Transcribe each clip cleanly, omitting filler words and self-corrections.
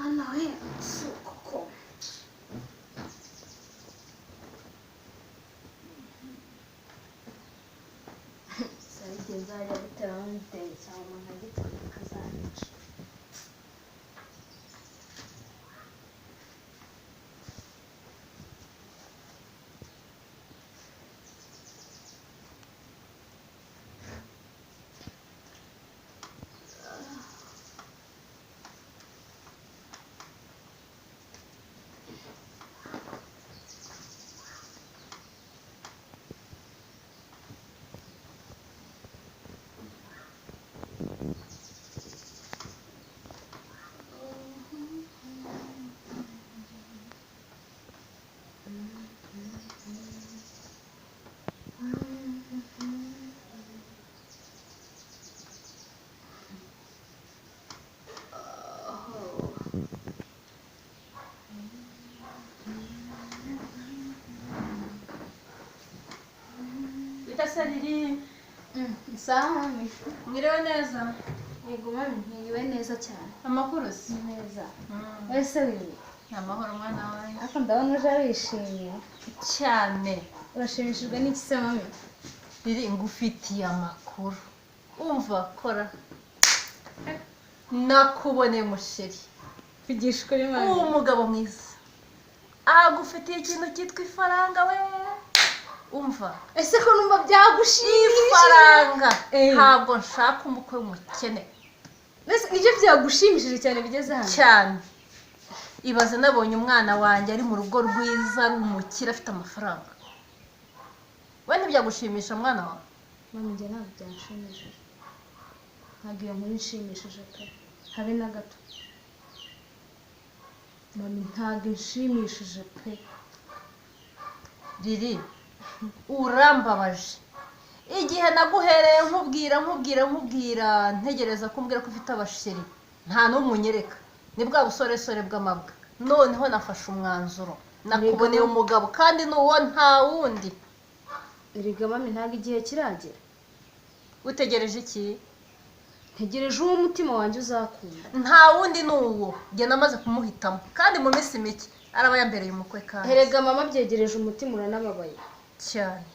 Ana we suko. Sai kinzajya bitera n'umuteye cyangwa nkagitera kazanica. Saliri Sawa mwiriwe neza yego mami ntiwe neza cyane amakuru si neza wese wiri amahoro mwana wawe ariko ndabona uje wishimye cyane urashimishijwe n'iki se mami riri ngufitiye amakuru umva kora nakubone musheri kugisha kuri mami umugabo mwiza agufitiye ikintu cyitwa ifaranga we umva ese ko numva byagushimishije ifaranga ntabwo nshaka umukwe w'umukene mbese nibyo byagushimishije cyane bigeze hano cyane ibaze nabonye umwana wanjye ari mu rugo rwiza rumukira afite amafaranga we ntibyagushimisha mwana wawe mami njye ntabwo byanshimishije ntabwo iyo nkuru inshimishije pe habe na gato mami ntabwo inshimishije pe riri urambabaje igihe naguhereye nkubwira ntegereza kumbwira ko ufite abasheri nta n'umwe unyereka ni bwa busoresore bw'amabwa noneho nafashe umwanzuro nakuboneye umugabo kandi n'uwo nta wundi erega mami ntabwo igihe kiragera utegereje iki ntegereje uwo umutima wanjye uzakunda nta wundi n'uwo njye namaze kumuhitamo kandi mu minsi mike araba yambereye umukwe kandi erega mama byegereje umutima uranababaye cyane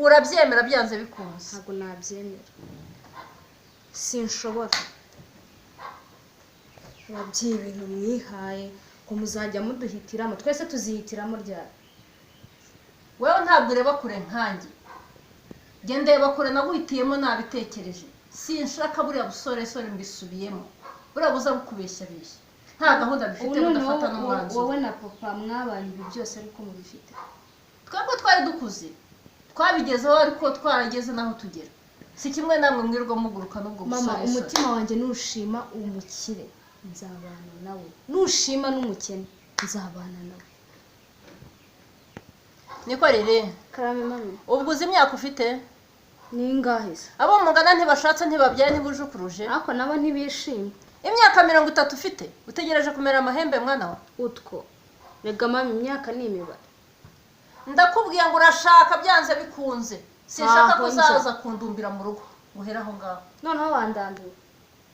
urabyemera byanze bikunze ntabwo nabyemera sinshobora ababyeyi ibintu mwihaye ngo muzajya muduhitiramo twese tuzihitiramo ryari wewe ntabwo ureba kure nkanjye njye ndeba kure naguhitiyemo nabitekereje sinshaka buriya busoresore mbisubiyemo buriya buza bukubeshyabeshya nta gahunda bifite mudafata n'umwanzuro wowe na papa mwabanye ibi byose ariko mubifite twebwe twari dukuze twabigezeho ariko twarageze n'aho tugera si kimwe namwe mwirirwa muguruka n'ubwo busoresore mama umutima wanjye nushima umukire nzabana nawe nushima n'umukene nzabana nawe niko riri karame mami ubwo uzi imyaka ufite ni ingahe se abo mungana ntibashatse ntibabyaye ntibujukuruje ariko nabo ntibishimye imyaka 30 ufite utegereje kumera amahembe mwana wa utwo rega mami imyaka ni imibare ndakubwiye ngo urashaka byanze bikunze sinshaka kuzaza kundumbira mu rugo guhera aho ngaho noneho wandandura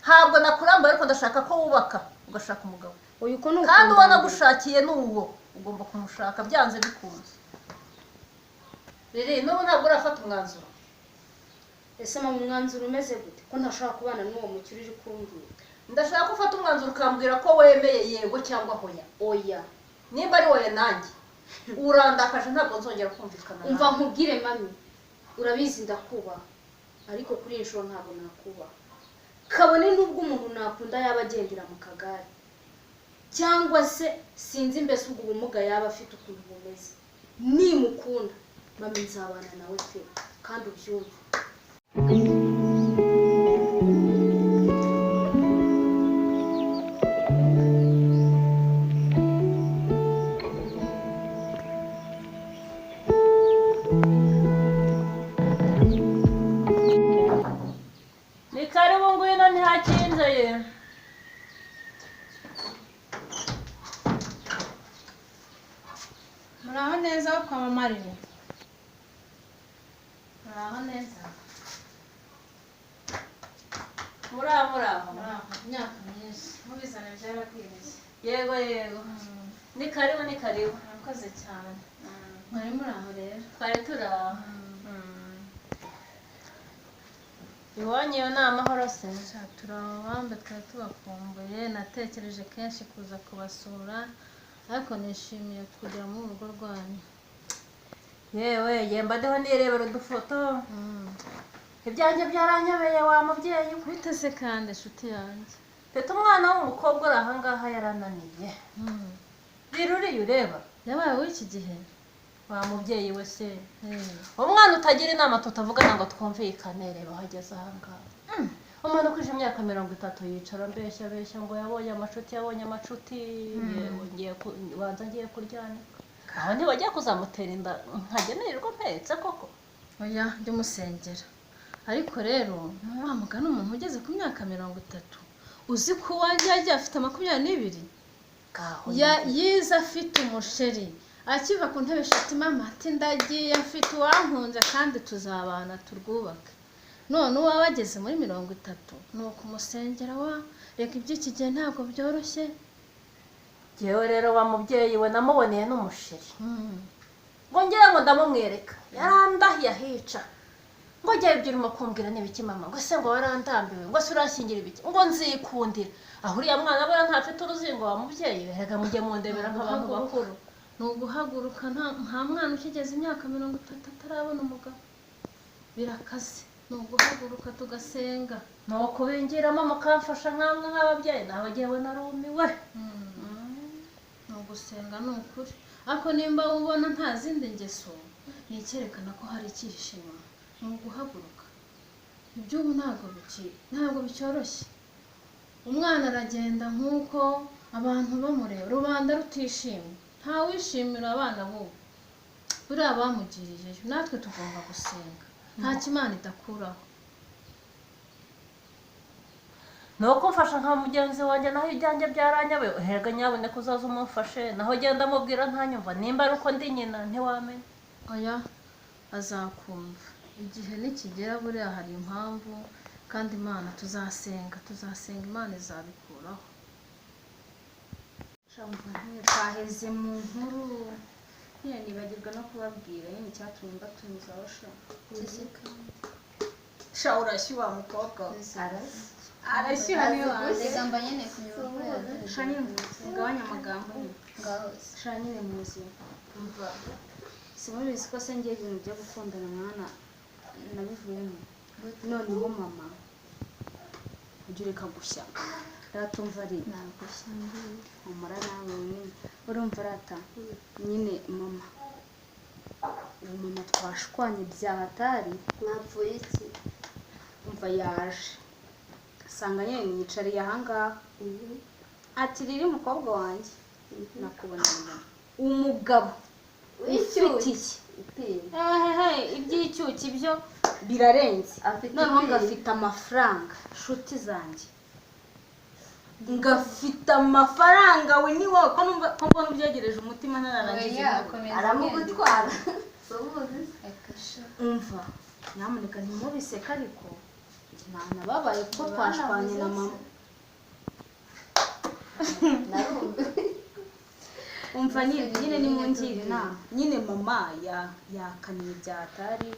ntabwo nakuramba ariko ndashaka ko wubaka ugashaka umugabo uyu ko nuko kandi uwo nagushakiye n'uwo ugomba kumushaka byanze bikunze rero n'ubu ntabwo urafata umwanzuro ese mama umwanzuro umeze gute ko ntashaka kubana n'uwo mukiri uri kumbwira ndashaka ko ufata umwanzuro ukambwira ko wemeye yego cyangwa hoya oya nimba ari wowe nanjye urandakaje ntabwo nzongera kumvikana nawe umva nkubwire mami urabizi ndakubaha ariko kuri iyi nshuro ntabwo nakubaha kabone n'ubwo umuntu nakunda yaba agendera mu kagare cyangwa se sinzi mbese ubwo ubumuga yaba afite ukuntu bumeze nimukunda mami nzabana nawe pe kandi ubyumve ni karibu ngwino ntihakinze ye muraho neza kwa mama rero muraho neza muraho imyaka myinshi mubizana byarakwiriye. yego ni karibu Murakoze cyane. Mwari muri aho rero. twari turaho iwanyu iyo ni amahoro se? Turabambe twari tubakumbuye, natekereje kenshi kuza kubasura ariko nishimiye kujya mu rugo rwanyu. yewe yemba ndiho nirebera udufoto ibyanjye byaranyobeye wa mubyeyi we. Biteze kandi inshuti yanjye. mfite umwana w'umukobwa uri ahangaha yarananiye uriya ureba Yabaye w'iki gihe? wa mubyeyi we se umwana utagira inama tutavugana ngo twumvikane, reba aho ageze ahangaha. umuntu ukwije imyaka 30 yicara mbeshya ngo yabonye amacuti yewe ngiye kuryanika aho ntibajya kuzamutera inda nkagenerirwa mpetse koko. Oya jya umusengera. Ariko rero wa mugani umuntu ugeze ku myaka 30 uzi ko uwanjye yagiye afite 22 yize afite umusheri akiva ku ntebe eshatu mama ati ndagiye afite uwankunze kandi tuzabana turwubake. None uba wageze muri 30 ni ukumusengera wa reka iby'iki gihe ntabwo byoroshye. yewe rero wa mubyeyi we namuboneye n'umusheri ngo ngira ngo ndamumwereka yarandahiye ahica ngo jya ibyo urimo kumbwira n'ibiki mama ngo se ngo warandambiwe ngo se uranshingira ibiki ngo nzikundira aho uriya mwana we ntafite uruzingo wa mubyeyi we reka mujye mundebera nk'abantu bakuru. Ni uguhaguruka nta mwana ukigeze imyaka 30 atarabona umugabo birakaze. Ni uguhaguruka tugasenga ni ukubingiramo mukamfasha nk'amwe nk'ababyeyi nawe jyewe narumiwe. ni ugusenga ni ukuri. Ariko nimba ubona nta zindi ngeso ni icyerekana ko hari icyihishe inyuma. Ni uguhaguruka. Iby'ubu ntabwo bicyoroshye. Umwana aragenda nk'uko abantu bamureba rubanda rutishimye. Nta wishimira abana b'ubu buriya bamugiriyeyo. Natwe tugomba gusenga nta kimana idakuraho. ni uko mfasha nka mugenzi wanjye naho ibyanjye byaranyabe uhega nyaboneka uzaza umufashe naho genda mubwira ntanyumva nimba ari uko ndi nyina ntiwamenya. Oya azakumva igihe nikigera buriya hari impamvu kandi Imana tuzasenga Imana izabikuraho. twaheze mu nkuru nibagirwa no kubabwira nyine icyatumye mbatumizaho sha urashyi wa mukobwa arashyira niyo Igamba nyene kunyura. sha nyine mugabanya amagambo sha nyine muzi umva simubizi ko se ngiye ibintu byo gukundana mwana nabivuyemo noneho mama ujye ureka gushya ratumva ari umara nawe nyine urumva rata nyine mama uwo mama twashwanye byahatari Mwapfuye iki? umva yaje asanga nyine yicariye ahangaha ati riri mukobwa wanjye nakubona umugabo ufite iki iby'icyuki byo birarenze noneho ngafite amafaranga nshuti zanjye ngafite amafaranga we ni wowe ko mbona ubyegereje umutima nararangiza aramugutwara. umva nyamuneka ntimubiseke ariko nababaye ko twashwanye na mama umva nyine nimungire inama nyine mama yakaniye byahatari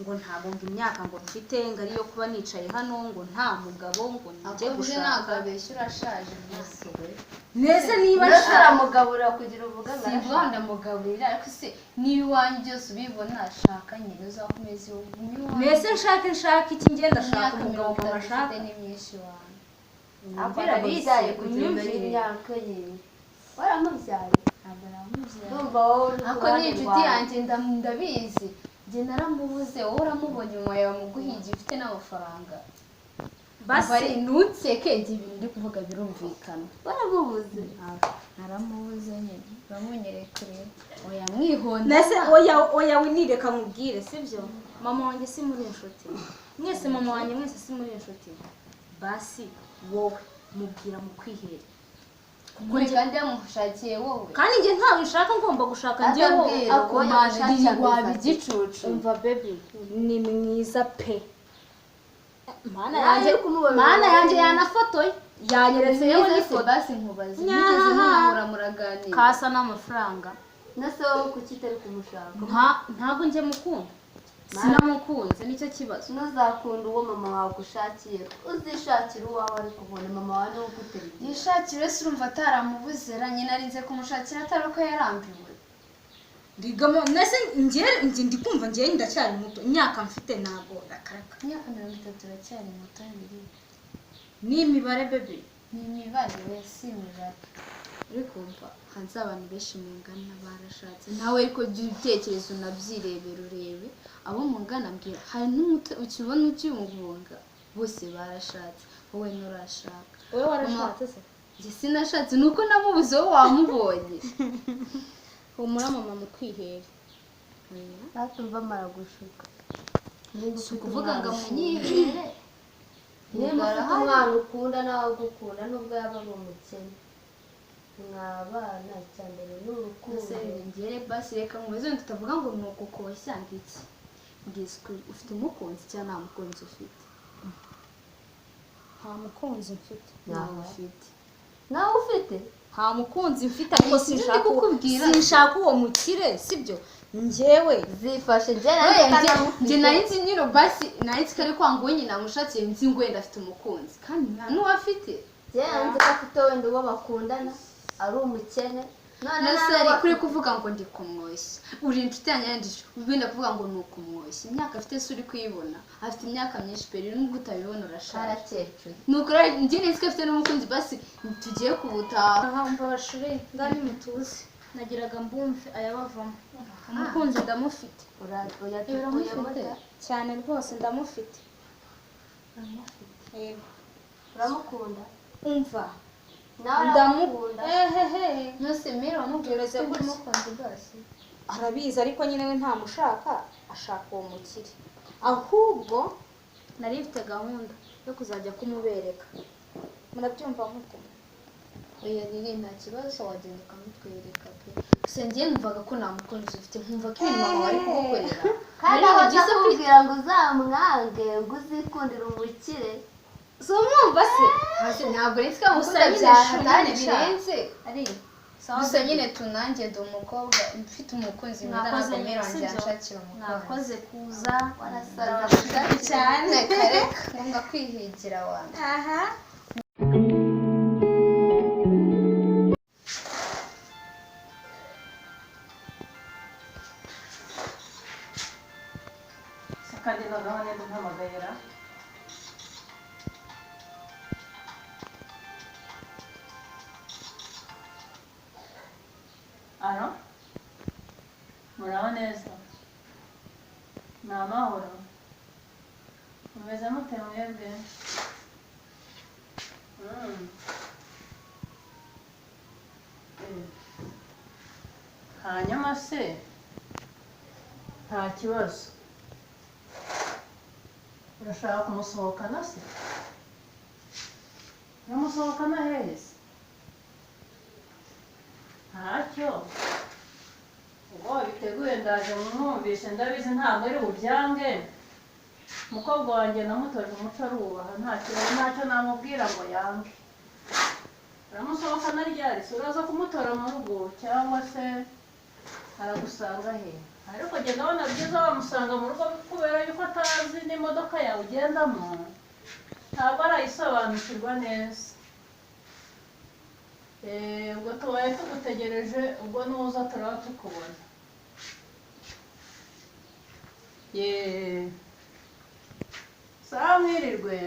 ngo ntabwo ngo imyaka ngo mfite ngo ariyo kuba nicaye hano ngo nta mugabo ngo njye gushaka urashaje rwose. nese niba aramugaburira kugira uvuga ngo arashaka mugaburira ariko se niba iwanyu byose ubibona ashaka nyine uzakomeza iwanyu. nese nshaka iki ngenda ashaka umugabo mama ashaka ni myinshi wanyu. Abira bidaye kugira imbere y'imyaka ye. Waramubyaye? Ntabwo naramubyaye. Ndumva wowe ako ni inshuti yanjye ndabizi. Njye naramubuze wowe uramubonye nyuma yawe muguhigira ufite n'amafaranga. Bari nutseke ibintu ndi kuvuga birumvikana. Waramubuze? Naramubuze nyine. Bamunyereka rero. Oya mwihonda. nese oya winireka mubwire sibyo mama wanjye si muri inshuti mwese mama wanjye mwese si muri inshuti basi wowe mubwira mu kwihere kuko kandi yamushakiye wowe kandi njye ntawe nshaka ngomba gushaka njye wowe akomana wabigicucu. umva baby ni mwiza pe mana yanjye yanafotoye yanyeretse yewe Nize n'ifoto basi nkubaze nigeze munahura muraganira kasa n'amafaranga na se wowe kuki utari kumushaka ntabwo njye mukunda sinamukunze nicyo kibazo ntuzakunda uwo mama wawe agushakiye uzishakira uwawe ariko ubone mama wawe niwe ugutereye yishakire se urumva ataramubuze nyina arinze kumushakira atari uko yarambiwe rigamo nese njye ndi kumva njye ndacyari muto imyaka mfite ntabwo rakaraka imyaka 30 iracyari muto ni imibare bebe ni imibare we si imibare uri kumva hanze abantu benshi mungana barashatse nawe ariko jya ubitekerezo unabyirebera urebe abo mungana mbwira hari n'umuto ukibona ukiyungunga bose barashatse wowe nturashaka wowe warashatse se njye sinashatse nuko namubuze wowe wamubonye humura mama mu kwihera batumva mara gushuka si ukuvuga ngo amunyibere niba ufite umwana ukunda nawe agukunda nubwo yaba ari umukene mwabana cyambere n'urukundo ngere basi reka mubaze tutavuga ngo ni ukukoshya ngiki ngiswe ufite umukunzi cyangwa nta mukunzi ufite nta mukunzi mfite nawe ufite nawe ufite nta mukunzi mfite ariko sinshaka uwo mukire sibyo njyewe zifashe njye nari nzi nyine basi nari nzi ko ari kwanga uwo nyina mushakiye nzi ngo wenda afite umukunzi kandi nta n'uwo afite njye nzi ko afite wenda uwo bakundana ari umukene none ari kuri kuvuga ngo ndi kumwoshya uri inshuti yanjye yandije ubindi kuvuga ngo ni ukumwoshya imyaka afite se uri kuyibona afite imyaka myinshi pe nubwo utabibona urashaka arakecuru nuko njye nzi ko afite n'umukunzi basi tugiye kubutaha aha mva bashure ngani mutuze nagiraga mbumve ayabavamo umukunzi ndamufite uramufite cyane rwose ndamufite uramukunda umva ndamukunda nose mero ntugereze ko umukunzi basi arabizi ariko nyine we ntamushaka ashaka uwo mukire ahubwo nari mfite gahunda yo kuzajya kumubereka murabyumva mute oya riri nta kibazo wagenda ukamutwereka pe gusa njye numvaga ko nta mukunzi ufite nkumva ko ibintu mama wari kugukorera kandi aho ugize kubwira ngo uzamwange ngo uzikundire umukire so mwumva se ntabwo nitwe mukunda cyane birenze gusa nyine tunange ndi umukobwa mfite umukunzi mwiza ntabwo mero wanjye yanshakira umukunzi nakoze kuza warasaza cyane kareka ngombwa kwihigira wanjye aha kandi noneho nenda umpamagayira alo muraho neza ni amahoro mumeze mute mwebwe hanyuma se nta kibazo urashaka kumusohokana se uramusohokana heza ntacyo ubwo wabiteguye ndaje mwumvishe ndabizi ntabwo ari bubyange umukobwa wanjye namutoje umuco arubaha ntacyo namubwira ngo yange uramusohokana ryari se uraza kumutora mu rugo cyangwa se aragusanga he ariko njye ndabona byiza wamusanga mu rugo kubera yuko atazi n'imodoka yawe ugendamo ntabwo arayisobanukirwa neza ubwo tubaye tugutegereje ubwo nuza turaba tukubona sawa mwirirwe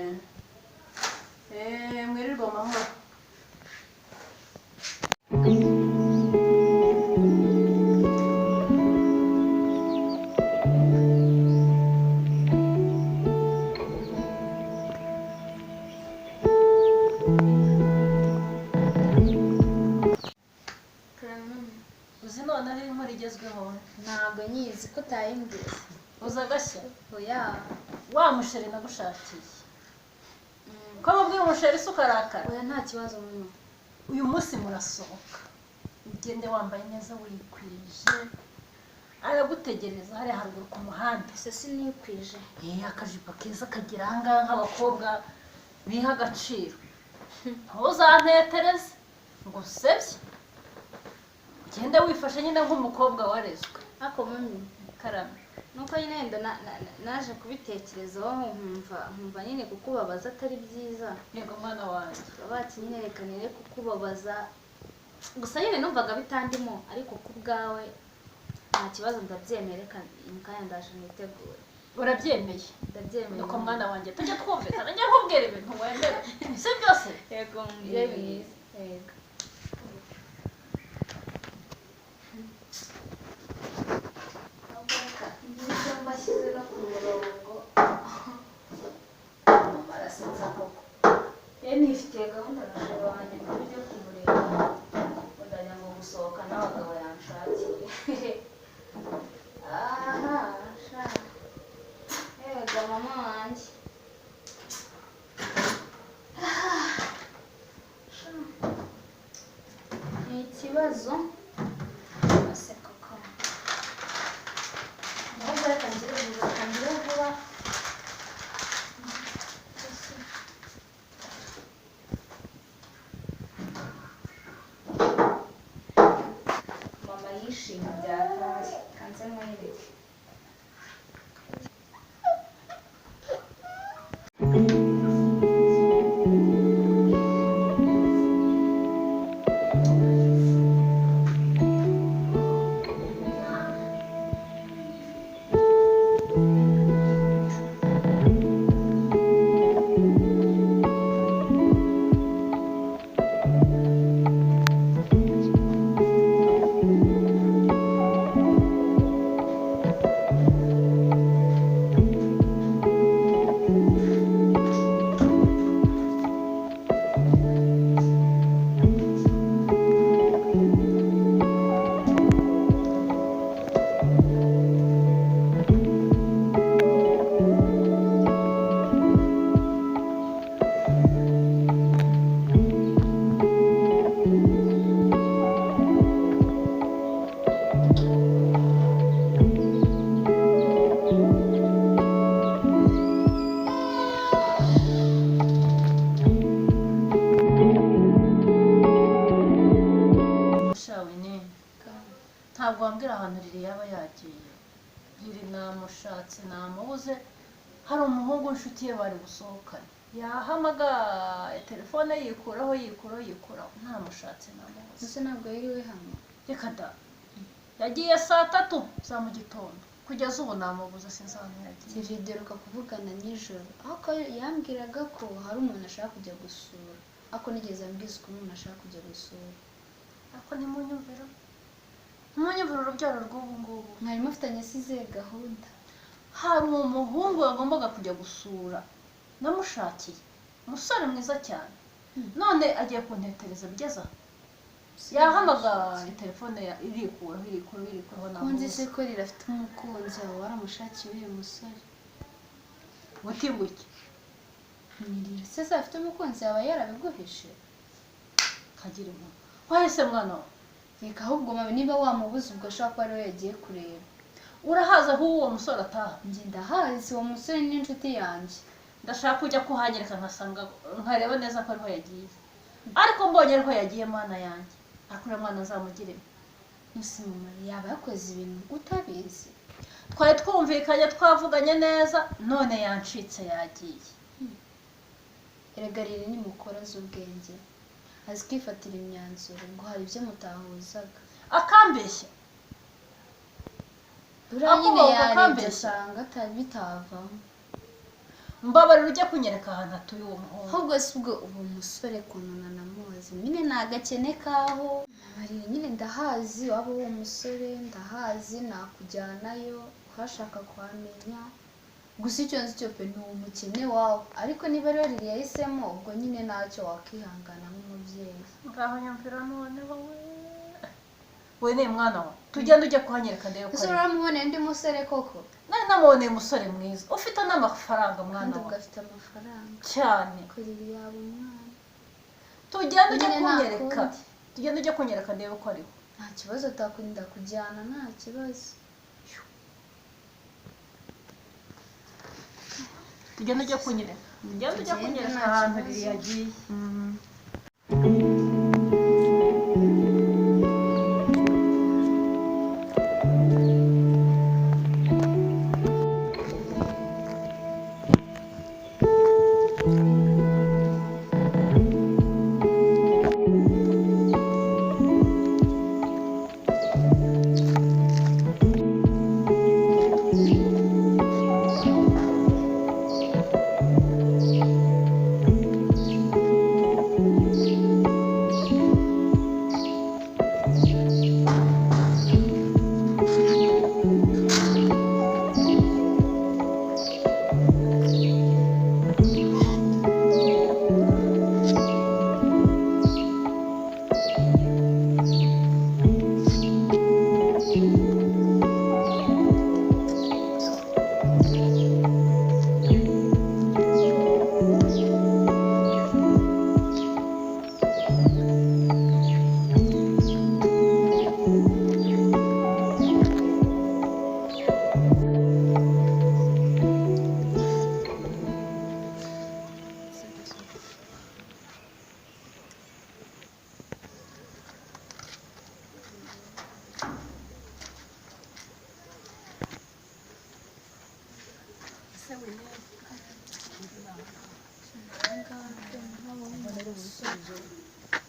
mwirirwe amahoro uzi noneho inkuru igezweho ntabwo nyizi ko utayimbwiye uza agashya oya wa musheri nagushakiye ko mubwiye umusheri se ukarakara oya nta kibazo mama uyu munsi murasohoka ugende wambaye neza wikwije aragutegereza hariya haruguru ku muhanda ese sinikwije akajipo keza kagira ahangaha nk'abakobwa biha agaciro ntuzantetereze ngo usebye ugende wifashe nyine nk'umukobwa warezwe. ariko mami karame nuko nyine wenda naje kubitekerezaho nkumva nyine kukubabaza atari byiza. yego mwana wanjye bakinyerekanire kukubabaza gusa nyine numvaga bitandimo, ariko ku bwawe nta kibazo ndabyemere, mu kanya ndaje nitegure. urabyemeye? Ndabyemeye. nuko mwana wanjye tujye twumvikana njye nkubwira ibintu wemera si byose. yego mubyeyi mwiza. yego mbashyize no ku murongo barasetsa koko. Nifitiye gahunda na sheri wanjye ngo tujye kumureba, ndajya ngo gusohoka n'abagabo yanshakiye. aha sha yego mama wanjye. ni ikibazo aseka koko. ahubwo reka ngire vuba. mama yishimye byataye kanze mwereke. ntabwo wambwira ahantu riri yaba yagiye. riri namushatse namubuze, hari umuhungu w'inshuti ye bari gusohokana, yahamagaye telefone yikuraho ntamushatse namubuze. ese ntabwo yiriwe hano? reka da, yagiye saa 3 za mu gitondo, kugeza ubu namubuze sinzi ahantu yagiye. Videruka kuvugana nijoro, ariko yambwiraga ko hari umuntu ashaka kujya gusura, ariko nigeze ambwiza ko umuntu ashaka kujya gusura. ariko ntimunyumvira urubyaro rw'ubu ngubu. mwari mufitanye size gahunda? hari umuhungu wagombaga kujya gusura namushakiye, umusore mwiza cyane, none agiye kuntetereza bigeza yahamagaye telefone irikuraho kunzi se ko rirafite umukunzi wawe waramushakiye uyu musore. buti se afite umukunzi yaba yarabiguhishe? kagira inkuru wahise mwana we. reka ahubwo mabi niba wamubuze ubwo ashobora kuba ariwe yagiye kureba. urahaza aho uwo musore ataha? njye ndahazi, uwo musore ni inshuti yanjye. ndashaka kujya kuhanyereka nkareba neza ko ariho yagiye, ariko mbonye ariho yagiye mwana yanjye akure mwana azamugire. Musimama yaba yakoze ibintu utabizi? twari twumvikanye twavuganye neza, none yancitse yagiye. erega riri ni mukora z'ubwenge, azi kwifatira imyanzuro, ngo hari ibyo mutahuzaga akambeshya. buriya nyine yarebye asanga bitavamo. mbabarira ujya kunyereka ahantu atuye uwo muhungu. ahubwo si ubwo uwo musore kununa namuzi nyine ni agakene kaho. marira nyine ndahazi, waba uwo musore ndahazi, nakujyanayo uhashaka kuhamenya. gusa icyo nzi cyo pe ni umukene wawe, ariko niba rero riri yahisemo ubwo nyine ntacyo wakihangana nk'umubyeyi. ngaho nyumvira none we ni mwana wa, tugenda ujya kuhanyereka ndebe ko ese uramuboneye undi musore koko? nari namuboneye umusore mwiza ufite n'amafaranga mwana kandi wa, ubwo afite amafaranga cyane. kuri yaba umwana. tugenda ujya Nyine kunyereka nakundi. tugenda ujya kunyereka ndebe ko ariho. nta kibazo, utakunda kujyana nta kibazo. tugenda ujya kunyereka Tugende, ahantu nta riri kibazo. yagiye.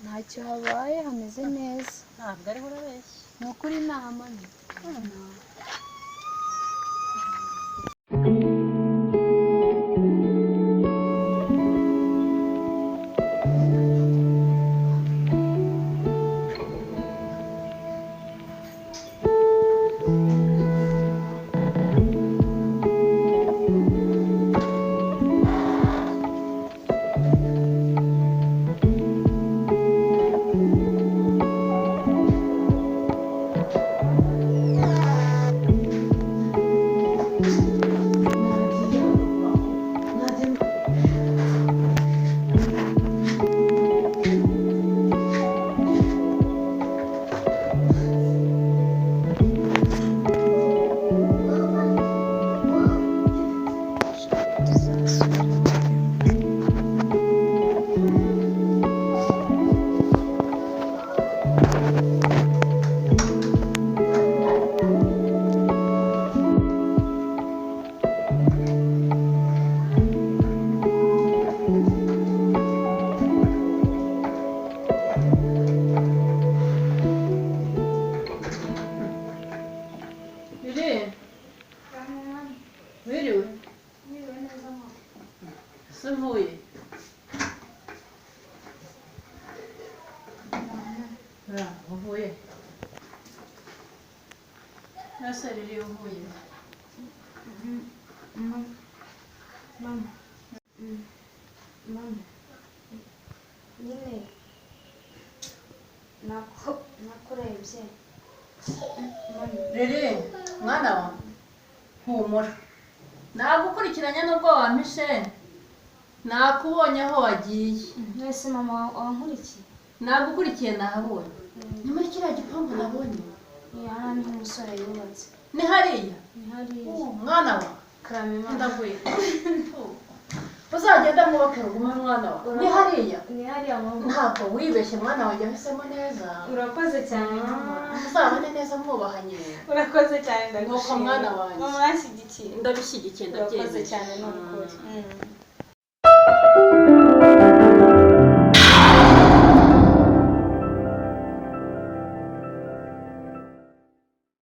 ntacyo habaye hameze neza ntabwo ariho urabeshya. ni ukuri nahamanye Biri wiriwe se mvuye uvuye nase riri uvuye mama nyine nakurebye riri mwana wa humura nagukurikiranye nubwo wampishe nakubonye aho wagiye mwese mama wankurikiye nagukurikiye nahabonye ni muri kiriya gipangu nabonye hano niho umusore yubatse ni hariya ni hariya mwana wa karame mama ndaguye uzagenda mwubakira ugume mwana wa ni hariya ni hariya mama ntabwo wibeshye mwana wanjye wahisemo neza urakoze cyane mama muzabane neza mwubahanye urakoze cyane nuko mwana wanjye mama yanshyigikiye ndabishyigikiye urakoze ndabyemeye cyane ni ukuri